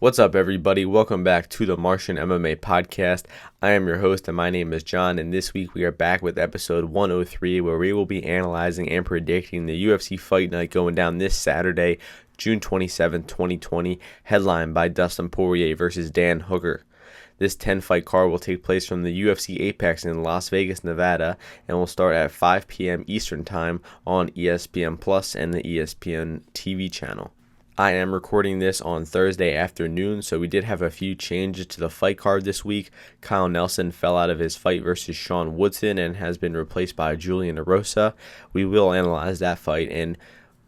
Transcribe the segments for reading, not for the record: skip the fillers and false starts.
What's up, everybody? Welcome back to the Martian MMA podcast. I am your host, and my name is John, and this week we are back with episode 103, where we will be analyzing and predicting the UFC Fight Night going down this Saturday, June 27, 2020, headlined by Dustin Poirier versus Dan Hooker. This 10-fight card will take place from the UFC Apex in Las Vegas, Nevada, and will start at 5 p.m. Eastern Time on ESPN Plus and the ESPN TV channel. I am recording this on Thursday afternoon, so we did have a few changes to the fight card this week. Kyle Nelson fell out of his fight versus Sean Woodson and has been replaced by Woodson-Erosa. We will analyze that fight, and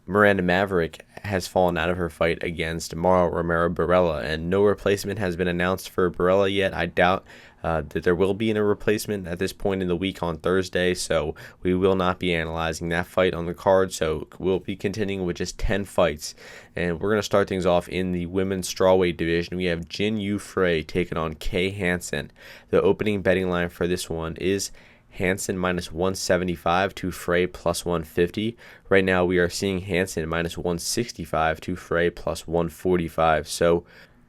Miranda Maverick has fallen out of her fight against Mara Romero Barella, and no replacement has been announced for Barella yet. I doubt that there will be a replacement at this point in the week on Thursday, so we will not be analyzing that fight on the card. So we'll be continuing with just 10 fights, and we're going to start things off in the women's strawweight division. We have Jin Frey taking on Kay Hansen. The opening betting line for this one is Hansen minus 175 to Frey plus 150. Right now we are seeing Hansen minus 165 to Frey plus 145. So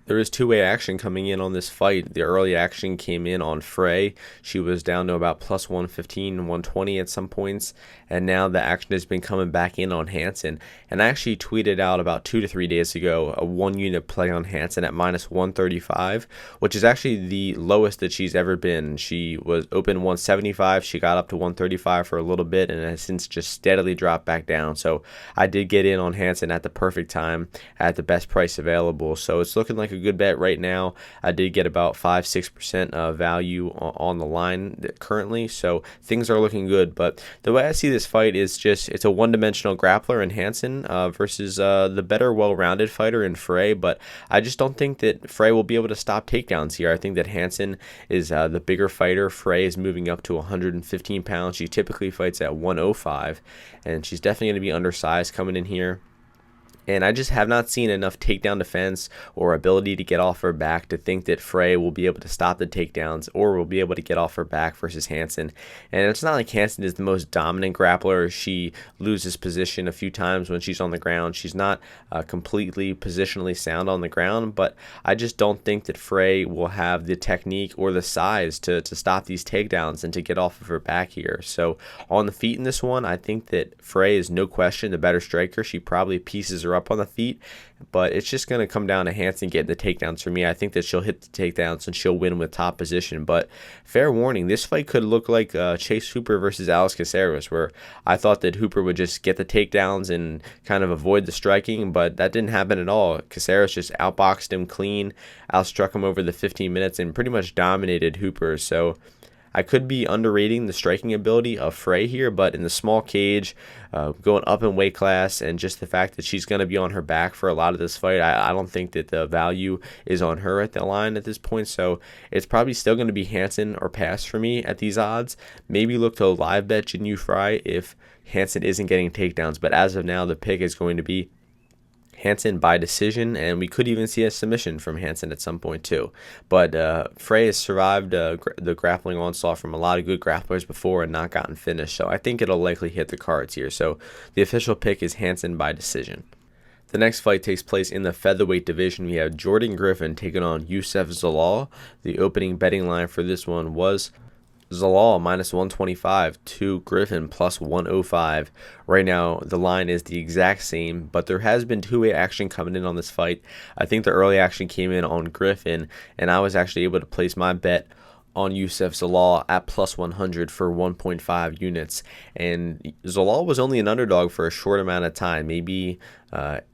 there is two-way action coming in on this fight. The early action came in on Frey. She was down to about plus 115, 120 at some points, and now the action has been coming back in on Hansen. And I actually tweeted out about 2 to 3 days ago a one-unit play on Hansen at minus 135, which is actually the lowest that she's ever been. She was open 175. She got up to 135 for a little bit and has since just steadily dropped back down. So I did get in on Hansen at the perfect time at the best price available. So it's looking like a good bet right now. I did get about 5-6% value on the line currently, so things are looking good. But the way I see this fight is just it's a one-dimensional grappler in Hansen versus the better, well-rounded fighter in Frey. But I just don't think that Frey will be able to stop takedowns here. I think that Hansen is the bigger fighter. Frey is moving up to 115 pounds. She typically fights at 105, and she's definitely going to be undersized coming in here. And I just have not seen enough takedown defense or ability to get off her back to think that Frey will be able to stop the takedowns or will be able to get off her back versus Hansen. And it's not like Hansen is the most dominant grappler. She loses position a few times when she's on the ground. She's not completely positionally sound on the ground, but I just don't think that Frey will have the technique or the size to stop these takedowns and to get off of her back here. So on the feet in this one, I think that Frey is no question the better striker. She probably pieces her up on the feet, but it's just going to come down to Hansen getting the takedowns for me. I think that she'll hit the takedowns and she'll win with top position. But fair warning, this fight could look like Chase Hooper versus Alex Caceres, where I thought that Hooper would just get the takedowns and kind of avoid the striking, but that didn't happen at all. Caceres just outboxed him clean, outstruck him over the 15 minutes, and pretty much dominated Hooper. So I could be underrating the striking ability of Frey here, but in the small cage, going up in weight class, and just the fact that she's going to be on her back for a lot of this fight, I don't think that the value is on her at the line at this point. So it's probably still going to be Hansen or pass for me at these odds. Maybe look to a live bet Jin Frey if Hansen isn't getting takedowns, but as of now, the pick is going to be Hansen by decision, and we could even see a submission from Hansen at some point too. But Frey has survived the grappling onslaught from a lot of good grapplers before and not gotten finished, so I think it'll likely hit the cards here. So the official pick is Hansen by decision. The next fight takes place in the featherweight division. We have Jordan Griffin taking on Youssef-Zalal. The opening betting line for this one was Zalal minus 125 to Griffin plus 105. Right now, the line is the exact same, but there has been two-way action coming in on this fight. I think the early action came in on Griffin, and I was actually able to place my bet on Youssef-Zalal at plus 100 for 1.5 units. And Zalal was only an underdog for a short amount of time, maybe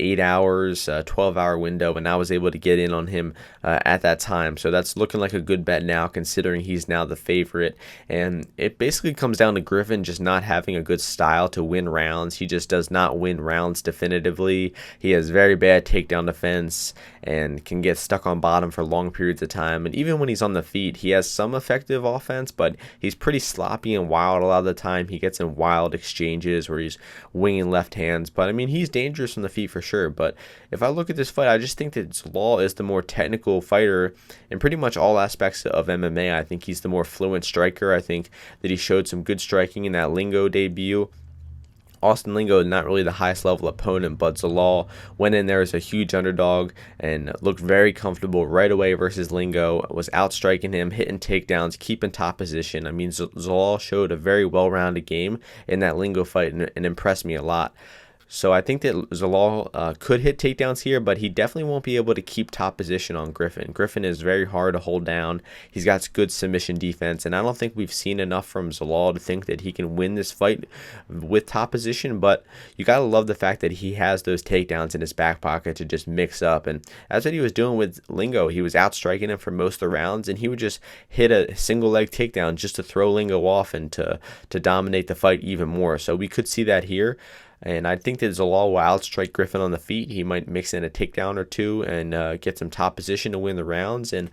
8 hours, 12-hour window, and I was able to get in on him at that time. So that's looking like a good bet now, considering he's now the favorite. And it basically comes down to Griffin just not having a good style to win rounds. He just does not win rounds definitively. He has very bad takedown defense and can get stuck on bottom for long periods of time. And even when he's on the feet, he has some effective offense, but he's pretty sloppy and wild a lot of the time. He gets in wild exchanges where he's winging left hands. But I mean, he's dangerous from the feet for sure. But if I look at this fight, I just think that Zalal is the more technical fighter in pretty much all aspects of MMA. I think he's the more fluent striker. I think that he showed some good striking in that Lingo debut. Austin Lingo, not really the highest level opponent, but Zalal went in there as a huge underdog and looked very comfortable right away versus Lingo, was outstriking him, hitting takedowns, keeping top position. I mean, Zalal showed a very well-rounded game in that Lingo fight and impressed me a lot. So I think that Zalal could hit takedowns here, but he definitely won't be able to keep top position on Griffin. Griffin is very hard to hold down. He's got good submission defense, and I don't think we've seen enough from Zalal to think that he can win this fight with top position, but you got to love the fact that he has those takedowns in his back pocket to just mix up, and that's what he was doing with Lingo. He was outstriking him for most of the rounds, and he would just hit a single leg takedown just to throw Lingo off and to dominate the fight even more. So we could see that here. And I think that Zalal will outstrike Griffin on the feet. He might mix in a takedown or two and get some top position to win the rounds. And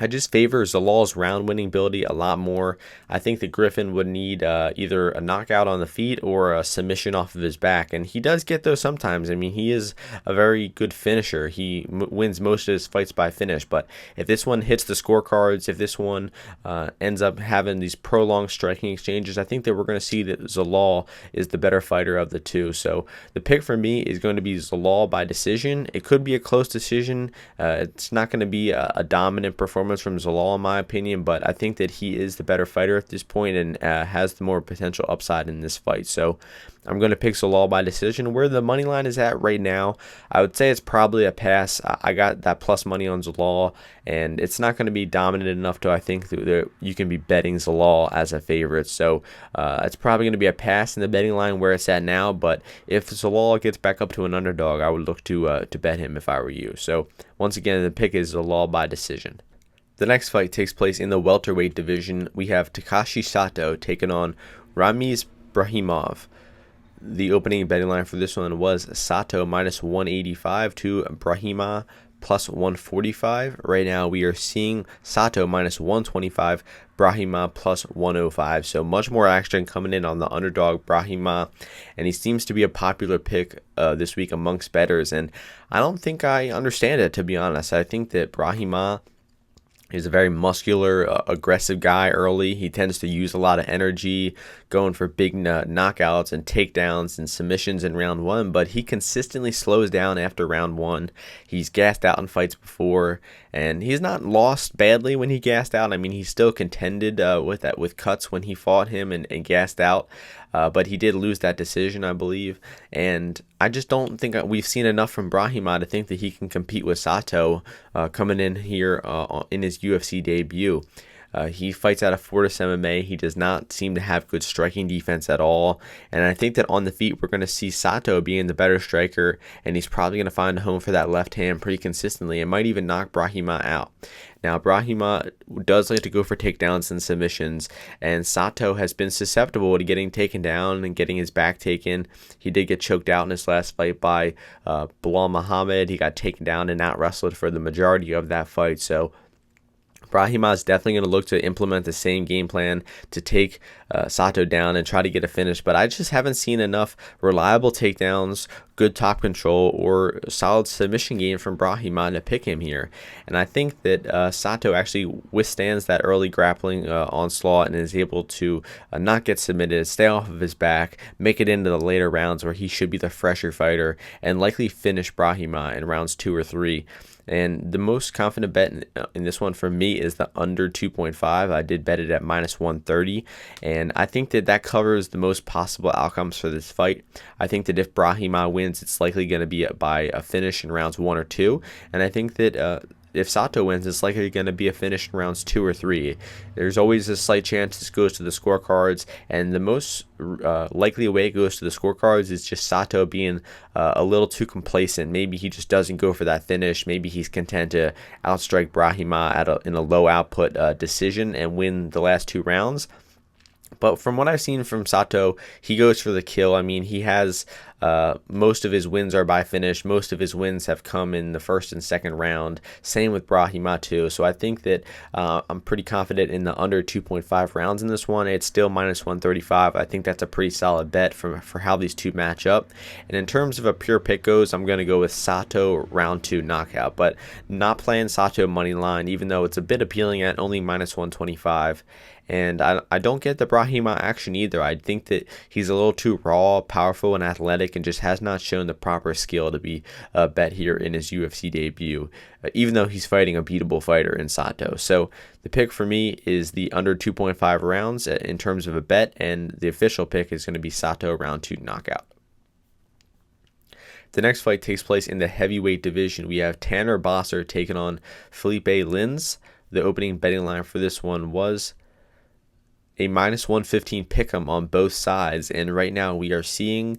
I just favor Zalal's round-winning ability a lot more. I think that Griffin would need either a knockout on the feet or a submission off of his back, and he does get those sometimes. I mean, he is a very good finisher. He wins most of his fights by finish, but if this one hits the scorecards, if this one ends up having these prolonged striking exchanges, I think that we're going to see that Zalal is the better fighter of the two. So the pick for me is going to be Zalal by decision. It could be a close decision. It's not going to be a dominant performance from Zalal in my opinion, but I think that he is the better fighter at this point and has the more potential upside in this fight. So I'm going to pick Zalal by decision. Where the money line is at right now, I would say it's probably a pass. I got that plus money on Zalal, and it's not going to be dominant enough to I think that you can be betting Zalal as a favorite. So it's probably going to be a pass in the betting line where it's at now, but if Zalal gets back up to an underdog, I would look to bet him if I were you. So once again, the pick is Zalal by decision. The next fight takes place in the welterweight division. We have Takashi Sato taking on Sato-Brahimaj. The opening betting line for this one was Sato minus 185 to Brahimaj plus 145. Right now we are seeing Sato minus 125, Brahimaj plus 105. So much more action coming in on the underdog Brahimaj, and he seems to be a popular pick this week amongst bettors. And I don't think I understand it, to be honest. I think that Brahimaj He's a very muscular, aggressive guy early. He tends to use a lot of energy, going for big knockouts and takedowns and submissions in round one, but he consistently slows down after round one. He's gassed out in fights before, and he's not lost badly when he gassed out. I mean, he still contended with cuts when he fought him and gassed out, but he did lose that decision, I believe. And I just don't think we've seen enough from Brahimaj to think that he can compete with Sato coming in here in his UFC debut. He fights out of Fortis MMA. He does not seem to have good striking defense at all. And I think that on the feet, we're going to see Sato being the better striker, and he's probably going to find a home for that left hand pretty consistently and might even knock Brahimaj out. Now, Brahimaj does like to go for takedowns and submissions, and Sato has been susceptible to getting taken down and getting his back taken. He did get choked out in his last fight by Bilal Muhammad. He got taken down and out-wrestled for the majority of that fight, so Brahimaj is definitely going to look to implement the same game plan to take Sato down and try to get a finish, but I just haven't seen enough reliable takedowns, good top control, or solid submission game from Brahimaj to pick him here. And I think that Sato actually withstands that early grappling onslaught and is able to not get submitted, stay off of his back, make it into the later rounds where he should be the fresher fighter, and likely finish Brahimaj in rounds 2 or 3. And the most confident bet in this one for me is the under 2.5. I did bet it at minus 130, and I think that that covers the most possible outcomes for this fight. I think that if Brahimaj wins, it's likely going to be by a finish in rounds 1 or 2, and I think that if Sato wins, it's likely going to be a finish in rounds 2 or 3. There's always a slight chance this goes to the scorecards, and the most likely way it goes to the scorecards is just Sato being a little too complacent. Maybe he just doesn't go for that finish. Maybe he's content to outstrike Brahimaj in a low output decision and win the last 2 rounds. But from what I've seen from Sato, he goes for the kill. I mean, he has Most of his wins are by finish. Most of his wins have come in the first and second round. Same with Brahimaj too. So I think that I'm pretty confident in the under 2.5 rounds in this one. It's still minus 135. I think that's a pretty solid bet for how these two match up. And in terms of a pure pick goes, I'm going to go with Sato round 2 knockout, but not playing Sato money line, even though it's a bit appealing at only minus 125. And I don't get the Brahimaj action either. I think that he's a little too raw, powerful, and athletic, and just has not shown the proper skill to be a bet here in his UFC debut, even though he's fighting a beatable fighter in Sato. So the pick for me is the under 2.5 rounds in terms of a bet, and the official pick is going to be Sato round 2 knockout. The next fight takes place in the heavyweight division. We have Pena-Worthy taking on Felipe Lins. The opening betting line for this one was a minus 115 pick'em on both sides, and right now we are seeing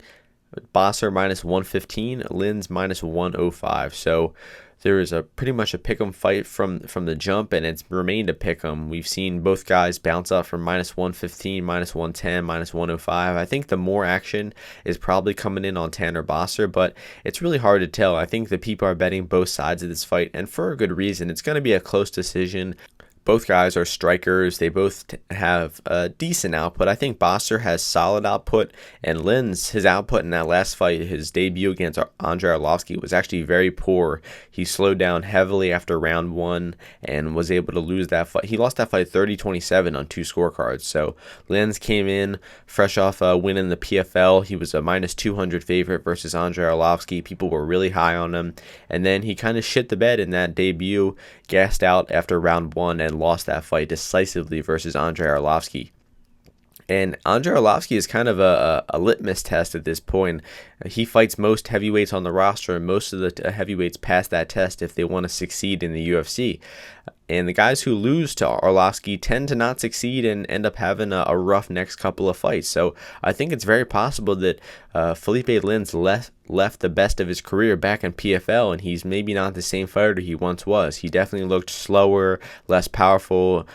Boser minus 115, Lins minus 105. So there is pretty much a pick'em fight from the jump, and it's remained a pick'em. We've seen both guys bounce up from minus 115, minus 110, minus 105. I think the more action is probably coming in on Pena-Worthy, but it's really hard to tell. I think that people are betting both sides of this fight, and for a good reason. It's going to be a close decision. Both guys are strikers. They both have a decent output. I think Boser has solid output, and Lins, his output in that last fight, his debut against Andrei Arlovski, was actually very poor. He slowed down heavily after round 1 and was able to lose that fight. He lost that fight 30-27 on 2 scorecards. So Lins came in fresh off winning the PFL. He was a minus 200 favorite versus Andrei Arlovski. People were really high on him, and then he kind of shit the bed in that debut, gassed out after round 1, and lost that fight decisively versus Andrei Arlovski. And Andrei Arlovski is kind of a litmus test at this point. He fights most heavyweights on the roster, and most of the heavyweights pass that test if they want to succeed in the UFC. And the guys who lose to Arlovski tend to not succeed and end up having a rough next couple of fights. So I think it's very possible that Felipe Lins left the best of his career back in PFL, and he's maybe not the same fighter he once was. He definitely looked slower, less powerful,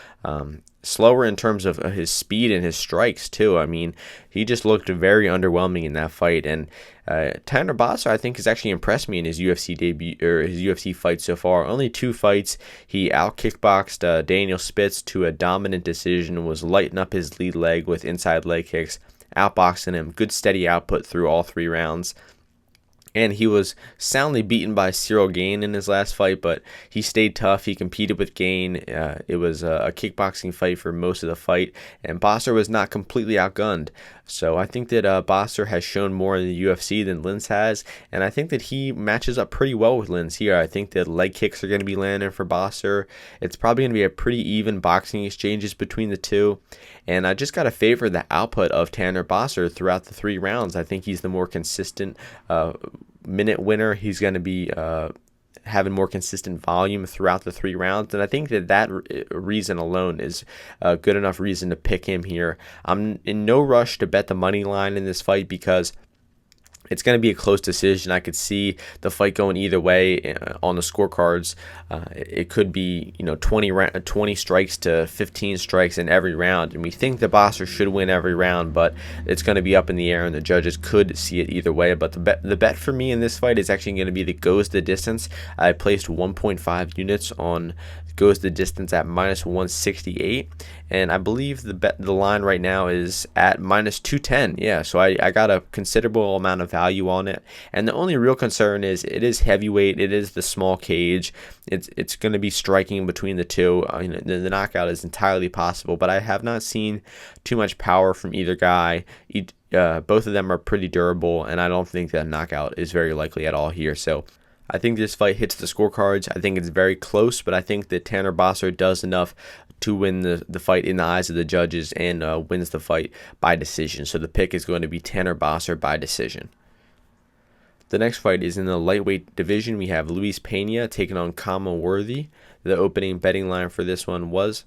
slower in terms of his speed and his strikes too. I mean, he just looked very underwhelming in that fight. And Pena-Worthy, I think, has actually impressed me in his UFC debut or his UFC fight so far. Only 2 fights. He out-kickboxed Daniel Spitz to a dominant decision, was lighting up his lead leg with inside leg kicks, outboxing him. Good steady output through all 3 rounds. And he was soundly beaten by Cyril Gane in his last fight, but he stayed tough. He competed with Gane. It was a kickboxing fight for most of the fight, and Boser was not completely outgunned. So I think that Boser has shown more in the UFC than Lins has, and I think that he matches up pretty well with Lins here. I think that leg kicks are going to be landing for Boser. It's probably going to be a pretty even boxing exchanges between the two, and I just got to favor the output of Pena-Worthy throughout the 3 rounds. I think he's the more consistent minute winner. He's going to be having more consistent volume throughout the 3 rounds, and I think that reason alone is a good enough reason to pick him here. I'm in no rush to bet the money line in this fight because it's going to be a close decision. I could see the fight going either way on the scorecards. It could be 20 strikes to 15 strikes in every round, and we think the Boser should win every round, but it's going to be up in the air, and the judges could see it either way. But the bet for me in this fight is actually going to be the goes the distance. I placed 1.5 units on goes the distance at minus 168, and I believe the line right now is at minus 210. Yeah, so I got a considerable amount of value on it, and the only real concern is it is heavyweight. It is the small cage. It's going to be striking between the two. The knockout is entirely possible, but I have not seen too much power from either guy. Both of them are pretty durable, and I don't think that knockout is very likely at all here. So I think this fight hits the scorecards. I think it's very close, but I think that Pena-Worthy does enough to win the fight in the eyes of the judges and wins the fight by decision. So the pick is going to be Pena-Worthy by decision. The next fight is in the lightweight division. We have Luis Pena taking on Pena-Worthy. The opening betting line for this one was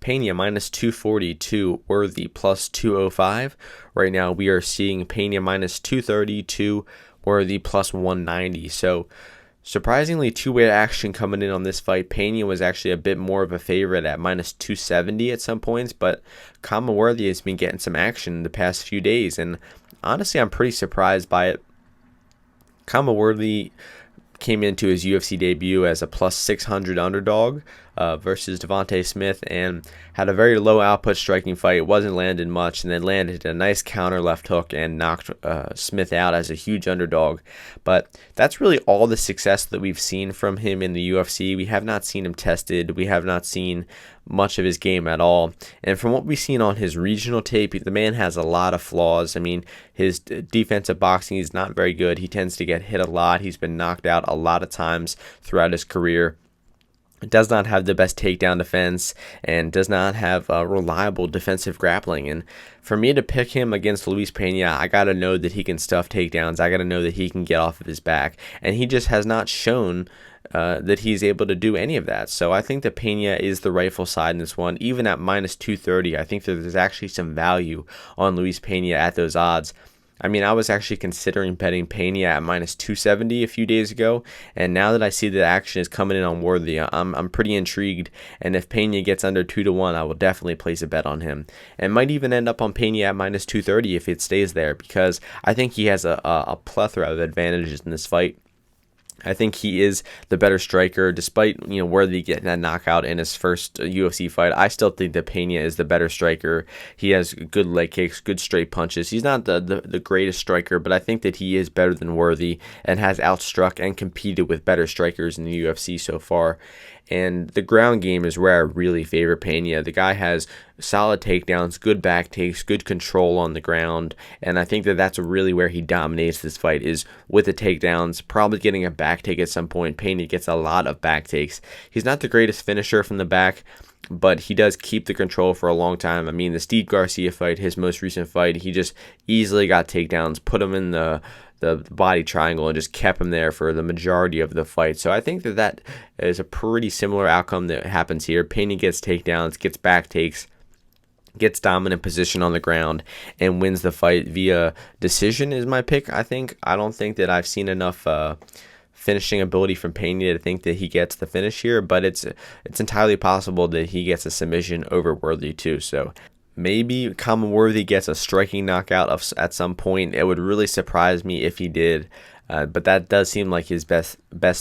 Pena minus 242, Worthy plus 205. Right now we are seeing Pena minus 232, Worthy plus 190. So Surprisingly, two-way action coming in on this fight. Pena was actually a bit more of a favorite at minus 270 at some points, but Pena-Worthy has been getting some action in the past few days, and honestly, I'm pretty surprised by it. Pena-Worthy came into his UFC debut as a plus 600 underdog versus Devontae Smith, and had a very low output striking fight. It wasn't landing much, and then landed a nice counter left hook and knocked Smith out as a huge underdog. But that's really all the success that we've seen from him in the UFC. We have not seen him tested. We have not seen much of his game at all. And from what we've seen on his regional tape, the man has a lot of flaws. I mean, his defensive boxing is not very good. He tends to get hit a lot. He's been knocked out a lot of times throughout his career. Does not have the best takedown defense, and does not have reliable defensive grappling. And for me to pick him against Luis Pena, I got to know that he can stuff takedowns. I got to know that he can get off of his back. And he just has not shown that he's able to do any of that. So I think that Pena is the rightful side in this one. Even at minus 230, I think that there's actually some value on Luis Pena at those odds. I mean, I was actually considering betting Pena at minus 270 a few days ago, and now that I see that action is coming in on Worthy, I'm pretty intrigued. And if Pena gets under 2-1, I will definitely place a bet on him, and might even end up on Pena at minus 230 if it stays there, because I think he has a plethora of advantages in this fight. I think he is the better striker, despite Worthy getting that knockout in his first UFC fight. I still think that Pena is the better striker. He has good leg kicks, good straight punches. He's not the greatest striker, but I think that he is better than Worthy and has outstruck and competed with better strikers in the UFC so far. And the ground game is where I really favor Pena. The guy has solid takedowns, good back takes, good control on the ground, and I think that that's really where he dominates this fight, is with the takedowns, probably getting a back take at some point. Pena gets a lot of back takes. He's not the greatest finisher from the back, but he does keep the control for a long time. I mean, the Steve Garcia fight, his most recent fight, he just easily got takedowns, put him in the body triangle, and just kept him there for the majority of the fight. So I think that is a pretty similar outcome that happens here. Pena gets takedowns, gets back takes, gets dominant position on the ground, and wins the fight via decision is my pick. I don't think that I've seen enough finishing ability from Pena to think that he gets the finish here, but it's entirely possible that he gets a submission over Worthy too. So maybe Pena-Worthy gets a striking knockout at some point. It would really surprise me if he did, but that does seem like his best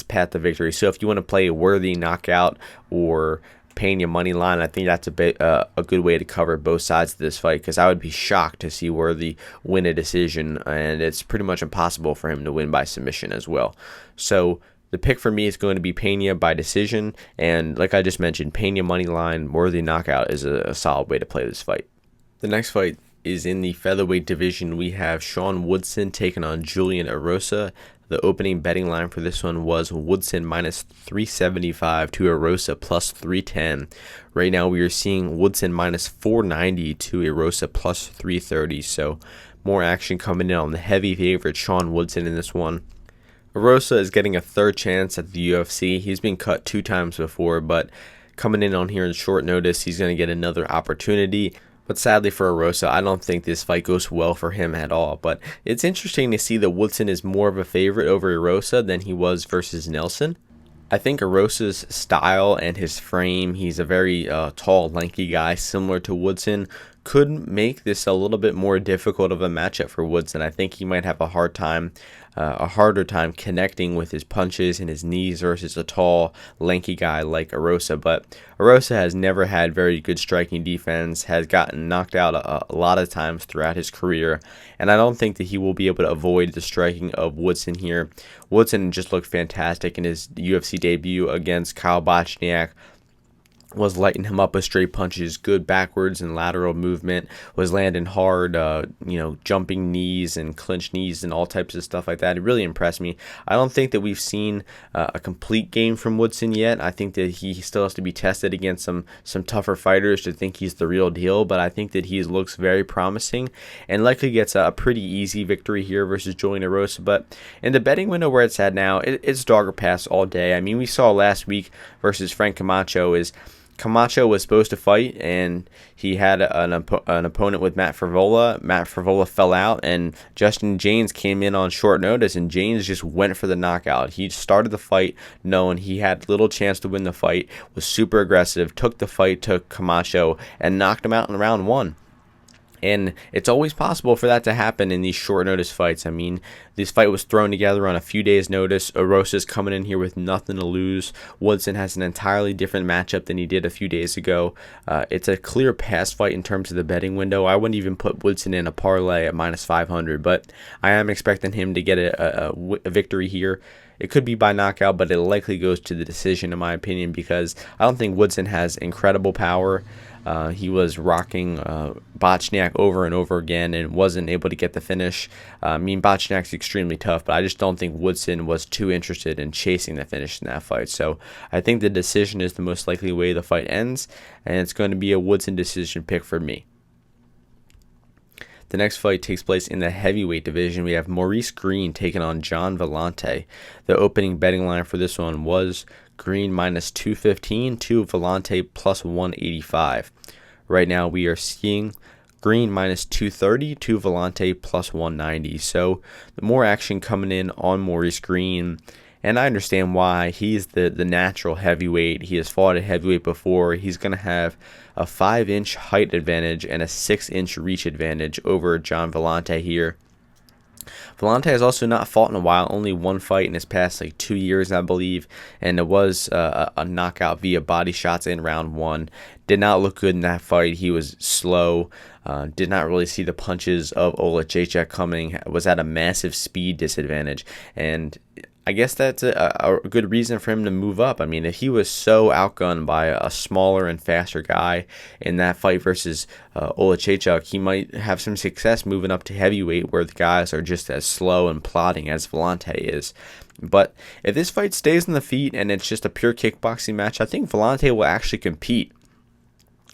path to victory. So if you want to play a Worthy knockout or Pena money line, I think that's a good way to cover both sides of this fight, because I would be shocked to see Worthy win a decision, and it's pretty much impossible for him to win by submission as well. So the pick for me is going to be Pena by decision, and like I just mentioned, Pena money line, Worthy knockout is a solid way to play this fight. The next fight is in the featherweight division. We have Sean Woodson taking on Julian Erosa. The opening betting line for this one was Woodson minus 375 to Erosa plus 310. Right now we are seeing Woodson minus 490 to Erosa plus 330. So more action coming in on the heavy favorite Sean Woodson in this one. Erosa is getting a third chance at the UFC. He's been cut 2 times before, but coming in on here in short notice, he's going to get another opportunity. But sadly for Erosa, I don't think this fight goes well for him at all. But it's interesting to see that Woodson is more of a favorite over Erosa than he was versus Nelson. I think Erosa's style and his frame, he's a very tall, lanky guy, similar to Woodson, could make this a little bit more difficult of a matchup for Woodson. I think he might have a harder time connecting with his punches and his knees versus a tall, lanky guy like Erosa. But Erosa has never had very good striking defense, has gotten knocked out a lot of times throughout his career, and I don't think that he will be able to avoid the striking of Woodson here. Woodson just looked fantastic in his UFC debut against Kyle Bochniak. Was lighting him up with straight punches, good backwards and lateral movement, was landing hard, jumping knees and clinch knees and all types of stuff like that. It really impressed me. I don't think that we've seen a complete game from Woodson yet. I think that he still has to be tested against some tougher fighters to think he's the real deal, but I think that he looks very promising and likely gets a pretty easy victory here versus Julian Erosa. But in the betting window where it's at now, it's dog or pass all day. I mean, we saw last week versus Frank Camacho is Camacho was supposed to fight, and he had an opponent with Matt Frevola. Matt Frevola fell out, and Justin James came in on short notice, and James just went for the knockout. He started the fight knowing he had little chance to win the fight, was super aggressive, took the fight to Camacho, and knocked him out in round 1. And it's always possible for that to happen in these short notice fights. I mean, this fight was thrown together on a few days' notice. Erosa's coming in here with nothing to lose. Woodson has an entirely different matchup than he did a few days ago. It's a clear pass fight in terms of the betting window. I wouldn't even put Woodson in a parlay at minus 500, but I am expecting him to get a victory here. It could be by knockout, but it likely goes to the decision, in my opinion, because I don't think Woodson has incredible power. He was rocking Bochniak over and over again and wasn't able to get the finish. I mean, Bochniak's extremely tough, but I just don't think Woodson was too interested in chasing the finish in that fight. So I think the decision is the most likely way the fight ends, and it's going to be a Woodson decision pick for me. The next fight takes place in the heavyweight division. We have Maurice Greene taking on Greene-Villante. The opening betting line for this one was Greene minus 215 to Villante plus 185. Right now we are seeing Greene minus 230 to Villante plus 190. So the more action coming in on Maurice Greene. And I understand why. He's the natural heavyweight. He has fought at heavyweight before. He's going to have a 5-inch height advantage and a 6-inch reach advantage over John Villante here. Villante has also not fought in a while, only one fight in his past 2 years, I believe, and it was a knockout via body shots in round 1. Did not look good in that fight. He was slow, did not really see the punches of Olajejczak coming, was at a massive speed disadvantage, and I guess that's a good reason for him to move up. I mean, if he was so outgunned by a smaller and faster guy in that fight versus Olajejczak, he might have some success moving up to heavyweight where the guys are just as slow and plodding as Villante is. But if this fight stays on the feet and it's just a pure kickboxing match, I think Villante will actually compete.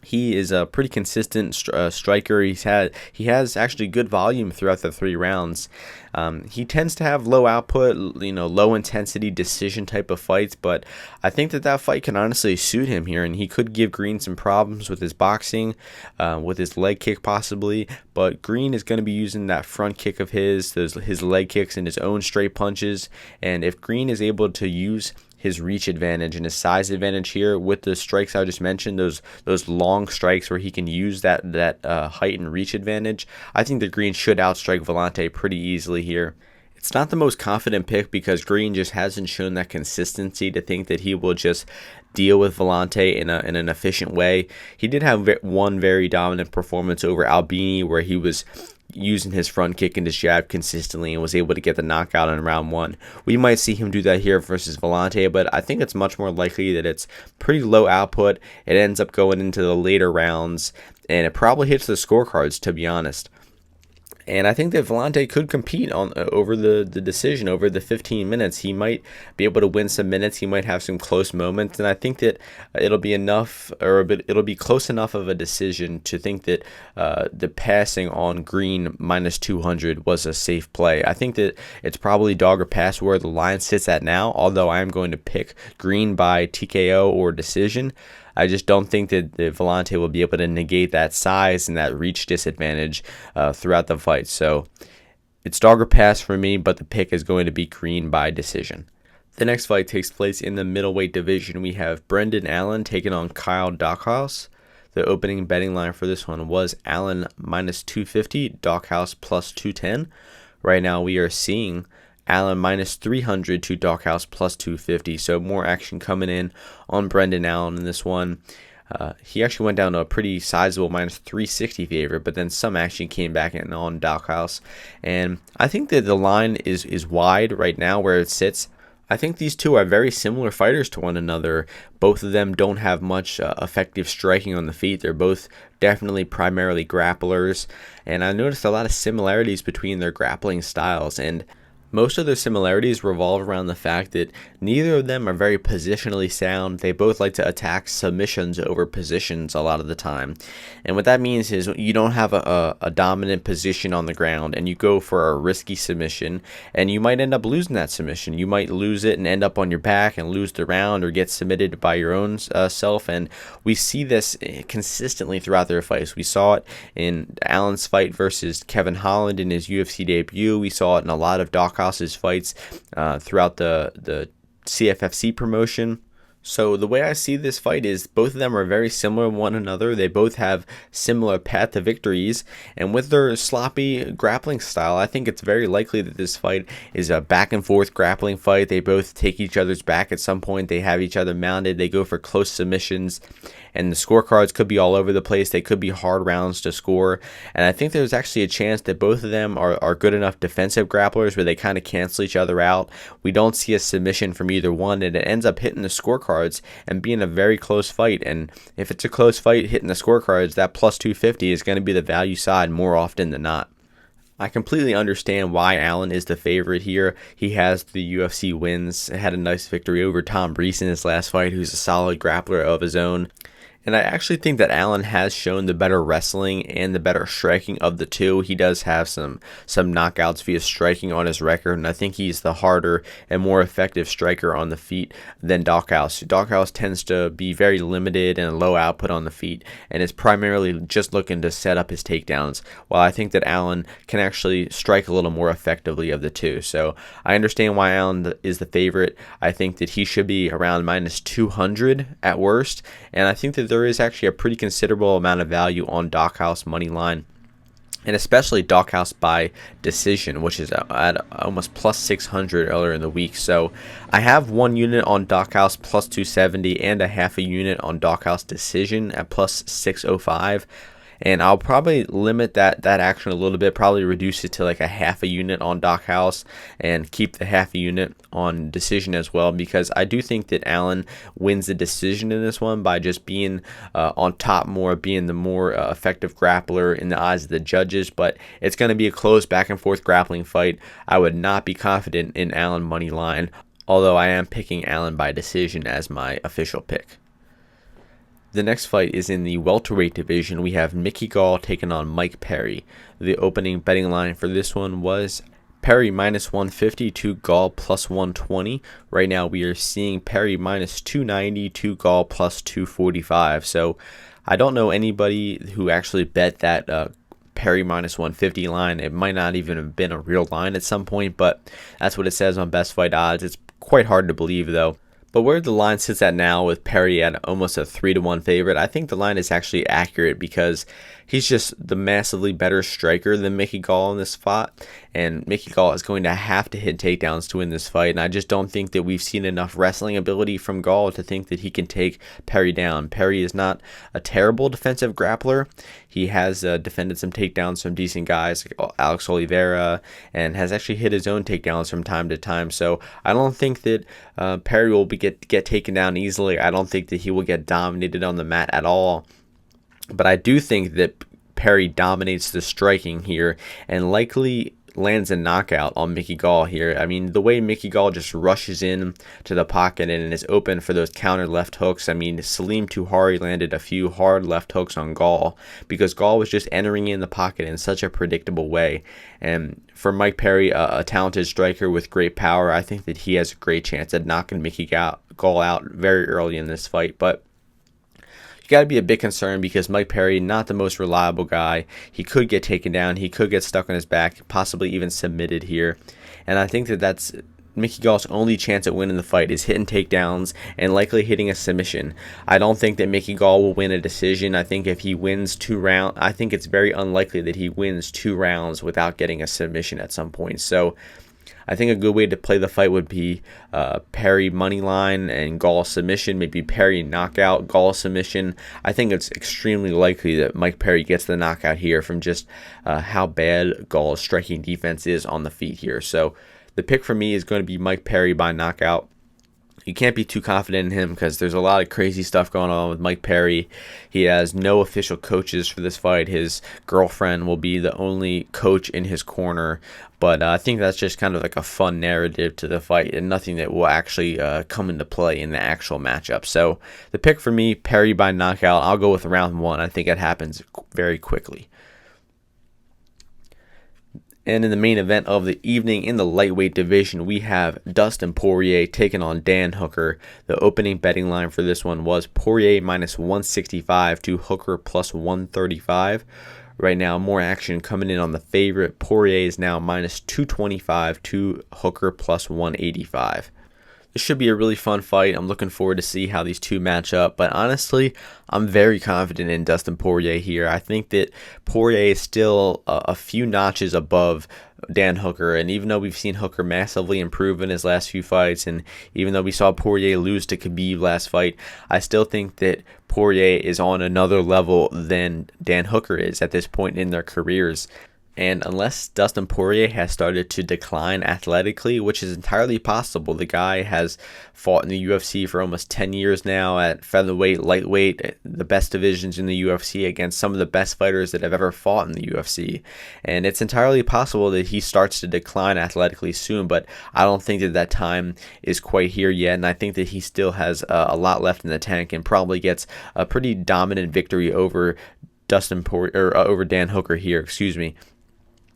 He is a pretty consistent striker. He has actually good volume throughout the 3 rounds. He tends to have low output, low intensity decision type of fights, but I think that fight can honestly suit him here, and he could give Greene some problems with his boxing, with his leg kick possibly. But Greene is going to be using that front kick of his leg kicks and his own straight punches, and if Greene is able to use his reach advantage and his size advantage here with the strikes I just mentioned, those long strikes where he can use that height and reach advantage, I think that Greene should outstrike Villante pretty easily here. It's not the most confident pick because Greene just hasn't shown that consistency to think that he will just deal with Villante in an efficient way. He did have one very dominant performance over Albini where he was using his front kick and his jab consistently and was able to get the knockout in round 1. We might see him do that here versus Villante, but I think it's much more likely that it's pretty low output. It ends up going into the later rounds, and it probably hits the scorecards, to be honest. And I think that Villante could compete over the decision, over the 15 minutes. He might be able to win some minutes. He might have some close moments. And I think that it'll be enough, it'll be close enough of a decision to think that the passing on Greene minus 200 was a safe play. I think that it's probably dog or pass where the line sits at now, although I am going to pick Greene by TKO or decision. I just don't think that Villante will be able to negate that size and that reach disadvantage throughout the fight. So it's dog or pass for me, but the pick is going to be Greene by decision. The next fight takes place in the middleweight division. We have Brendan Allen taking on Allen-Daukhaus. The opening betting line for this one was Allen minus 250, Daukhaus plus 210. Right now we are seeing Allen minus 300 to Daukhaus plus 250. So more action coming in on Brendan Allen in this one. He actually went down to a pretty sizable minus 360 favorite, but then some action came back in on Daukhaus. And I think that the line is wide right now where it sits. I think these two are very similar fighters to one another. Both of them don't have much effective striking on the feet. They're both definitely primarily grapplers. And I noticed a lot of similarities between their grappling styles. And Most of their similarities revolve around the fact that neither of them are very positionally sound. They both like to attack submissions over positions a lot of the time. And what that means is you don't have a dominant position on the ground and you go for a risky submission, and you might end up losing that submission. You might lose it and end up on your back and lose the round, or get submitted by your own self. And we see this consistently throughout their fights. We saw it in Allen's fight versus Kevin Holland in his UFC debut. We saw it in a lot of Daukhaus's fights throughout the CFFC promotion. So the way I see this fight is both of them are very similar to one another. They both have similar path to victories, and with their sloppy grappling style, I think it's very likely that this fight is a back and forth grappling fight. They both take each other's back at some point. They have each other mounted. They go for close submissions, and the scorecards could be all over the place. They could be hard rounds to score, and I think there's actually a chance that both of them are good enough defensive grapplers where they kind of cancel each other out. We don't see a submission from either one, and it ends up hitting the scorecards and being a very close fight. And if it's a close fight hitting the scorecards, that plus 250 is going to be the value side more often than not. I completely understand why Allen is the favorite here. He has the UFC wins, had a nice victory over Tom Brees in his last fight, who's a solid grappler of his own. And I actually think that Allen has shown the better wrestling and the better striking of the two. He does have some knockouts via striking on his record, and I think he's the harder and more effective striker on the feet than Daukhaus. Daukhaus tends to be very limited and low output on the feet, and is primarily just looking to set up his takedowns, while I think that Allen can actually strike a little more effectively of the two. So I understand why Allen is the favorite. I think that he should be around minus 200 at worst, and I think that there is actually a pretty considerable amount of value on Daukhaus money line, and especially Daukhaus by decision, which is at almost plus 600 earlier in the week. So I have one unit on Daukhaus plus 270 and a half a unit on Daukhaus decision at plus 605. And I'll probably limit that action a little bit, probably reduce it to like a half a unit on Daukhaus and keep the half a unit on decision as well, because I do think that Allen wins the decision in this one by just being on top more, being the more effective grappler in the eyes of the judges. But it's going to be a close back and forth grappling fight. I would not be confident in Allen money line, although I am picking Allen by decision as my official pick. The next fight is in the welterweight division. We have Mickey Gall taking on Mike Perry. The opening betting line for this one was Perry minus 150 to Gall plus 120. Right now we are seeing Perry minus 290 to Gall plus 245. So I don't know anybody who actually bet that Perry minus 150 line. It might not even have been a real line at some point, but that's what it says on Best Fight Odds. It's quite hard to believe though. But where the line sits at now with Perry at almost a 3-1 favorite, I think the line is actually accurate because he's just the massively better striker than Mickey Gall in this spot. And Mickey Gall is going to have to hit takedowns to win this fight. And I just don't think that we've seen enough wrestling ability from Gall to think that he can take Perry down. Perry is not a terrible defensive grappler. He has defended some takedowns from decent guys like Alex Oliveira, and has actually hit his own takedowns from time to time. So I don't think that Perry will get taken down easily. I don't think that he will get dominated on the mat at all. But I do think that Perry dominates the striking here and likely lands a knockout on Mickey Gall here. I mean, the way Mickey Gall just rushes in to the pocket and is open for those counter left hooks. I mean, Salim Touhari landed a few hard left hooks on Gall because Gall was just entering in the pocket in such a predictable way. And for Mike Perry, a talented striker with great power, I think that he has a great chance at knocking Mickey Gall out very early in this fight. But got to be a bit concerned because Mike Perry, not the most reliable guy. He could get taken down. He could get stuck on his back, possibly even submitted here. And I think that that's Mickey Gall's only chance at winning the fight is hitting takedowns and likely hitting a submission. I don't think that Mickey Gall will win a decision. I think if he wins 2 rounds, I think it's very unlikely that he wins 2 rounds without getting a submission at some point. So I think a good way to play the fight would be Perry money line and Gall submission, maybe Perry knockout, Gall submission. I think it's extremely likely that Mike Perry gets the knockout here from just how bad Gall's striking defense is on the feet here. So the pick for me is going to be Mike Perry by knockout. you can't be too confident in him because there's a lot of crazy stuff going on with Mike Perry. He has no official coaches for this fight. His girlfriend will be the only coach in his corner. But I think that's just kind of like a fun narrative to the fight and nothing that will actually come into play in the actual matchup. So the pick for me, Perry by knockout. I'll go with round 1. I think it happens very quickly. And in the main event of the evening in the lightweight division, we have Dustin Poirier taking on Dan Hooker. The opening betting line for this one was Poirier minus 165 to Hooker plus 135. Right now, more action coming in on the favorite. Poirier is now minus 225 to Hooker plus 185. This should be a really fun fight. I'm looking forward to see how these two match up. But honestly, I'm very confident in Dustin Poirier here. I think that Poirier is still a few notches above Dan Hooker. And even though we've seen Hooker massively improve in his last few fights, and even though we saw Poirier lose to Khabib last fight, I still think that Poirier is on another level than Dan Hooker is at this point in their careers. And unless Dustin Poirier has started to decline athletically, which is entirely possible, the guy has fought in the UFC for almost 10 years now at featherweight, lightweight, the best divisions in the UFC against some of the best fighters that have ever fought in the UFC. And it's entirely possible that he starts to decline athletically soon, but I don't think that time is quite here yet. And I think that he still has a lot left in the tank and probably gets a pretty dominant victory over over Dan Hooker here,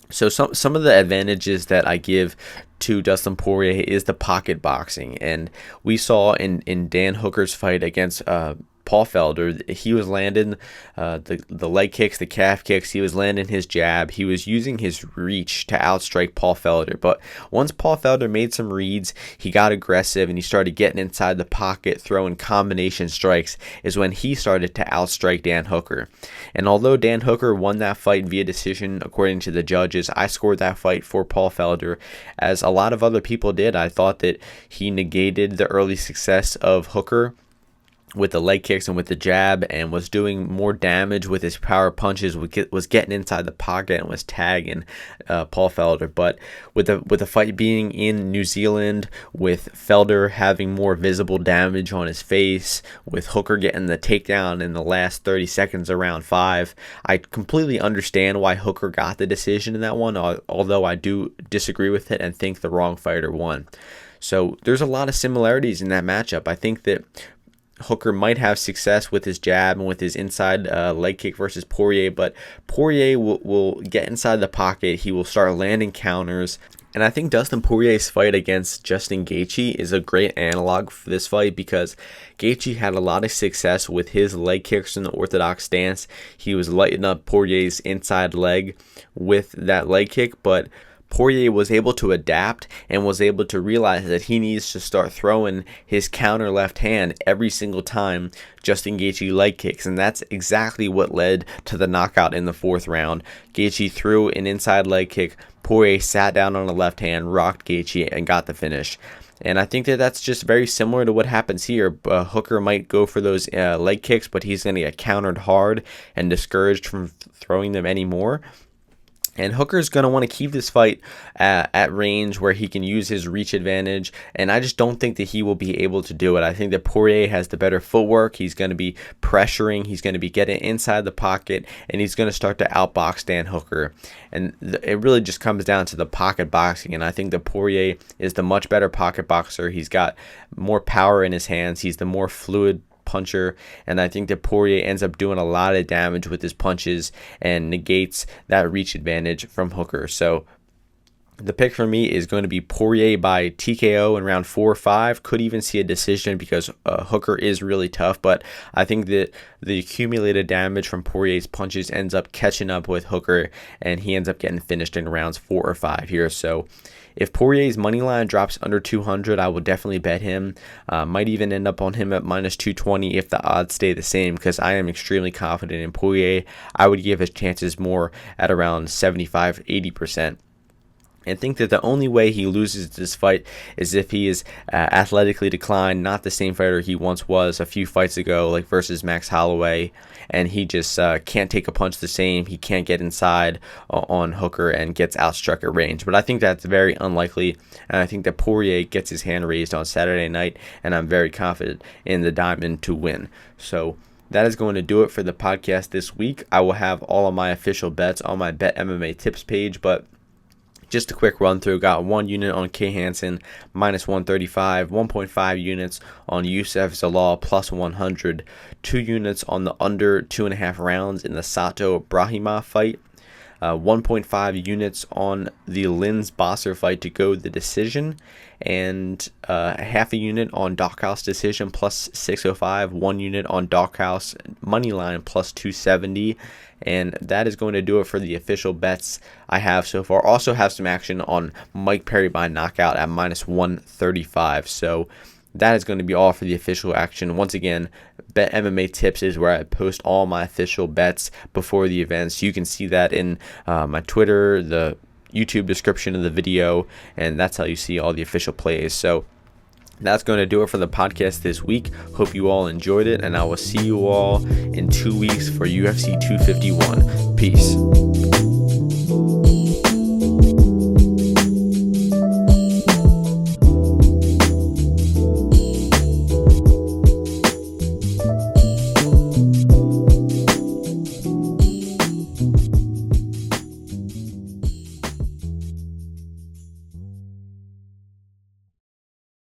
So some of the advantages that I give to Dustin Poirier is the pocket boxing. And we saw in Dan Hooker's fight against Paul Felder, he was landing the leg kicks, the calf kicks. He was landing his jab. He was using his reach to outstrike Paul Felder. But once Paul Felder made some reads, he got aggressive and he started getting inside the pocket, throwing combination strikes, is when he started to outstrike Dan Hooker. And although Dan Hooker won that fight via decision, according to the judges, I scored that fight for Paul Felder, as a lot of other people did. I thought that he negated the early success of Hooker with the leg kicks and with the jab, and was doing more damage with his power punches, was getting inside the pocket and was tagging Paul Felder. But with the fight being in New Zealand, with Felder having more visible damage on his face, with Hooker getting the takedown in the last 30 seconds of round 5, I completely understand why Hooker got the decision in that one, although I do disagree with it and think the wrong fighter won. So there's a lot of similarities in that matchup. I think that Hooker might have success with his jab and with his inside leg kick versus Poirier, but Poirier will get inside the pocket. He will start landing counters. And I think Dustin Poirier's fight against Justin Gaethje is a great analog for this fight, because Gaethje had a lot of success with his leg kicks in the orthodox stance. He was lighting up Poirier's inside leg with that leg kick, but Poirier was able to adapt and was able to realize that he needs to start throwing his counter left hand every single time Justin Gaethje leg kicks, and that's exactly what led to the knockout in the 4th round. Gaethje threw an inside leg kick, Poirier sat down on the left hand, rocked Gaethje, and got the finish. And I think that that's just very similar to what happens here. Hooker might go for those leg kicks, but he's going to get countered hard and discouraged from throwing them anymore. And Hooker's going to want to keep this fight at range where he can use his reach advantage, and I just don't think that he will be able to do it. I think that Poirier has the better footwork. He's going to be pressuring, he's going to be getting inside the pocket, and he's going to start to outbox Dan Hooker. And it really just comes down to the pocket boxing, and I think that Poirier is the much better pocket boxer. He's got more power in his hands. He's the more fluid puncher, and I think that Poirier ends up doing a lot of damage with his punches and negates that reach advantage from Hooker. So the pick for me is going to be Poirier by TKO in round 4 or 5. Could even see a decision because Hooker is really tough, but I think that the accumulated damage from Poirier's punches ends up catching up with Hooker, and he ends up getting finished in rounds 4 or 5 here. So if Poirier's money line drops under 200, I will definitely bet him. Might even end up on him at minus 220 if the odds stay the same, because I am extremely confident in Poirier. I would give his chances more at around 75-80%. and think that the only way he loses this fight is if he is athletically declined, not the same fighter he once was a few fights ago, like versus Max Holloway, and he just can't take a punch the same. He can't get inside on Hooker and gets outstruck at range. But I think that's very unlikely, and I think that Poirier gets his hand raised on Saturday night, and I'm very confident in the Diamond to win. So that is going to do it for the podcast this week. I will have all of my official bets on my Bet MMA tips page, but just a quick run through. Got 1 unit on K. Hansen minus 135, 1.5 units on Youssef-Zalal plus 100, 2 units on the under 2.5 rounds in the Sato-Brahimaj fight, 1.5 units on the Lins-Boser fight to go the decision, and half a unit on Daukhaus decision plus 605, 1 unit on Daukhaus moneyline plus 270. And that is going to do it for the official bets I have so far. Also have some action on Mike Perry by knockout at minus 135. So that is going to be all for the official action. Once again, Bet MMA Tips is where I post all my official bets before the events. You can see that in my Twitter, the YouTube description of the video, and that's how you see all the official plays. So that's going to do it for the podcast this week. Hope you all enjoyed it, and I will see you all in 2 weeks for UFC 251. Peace.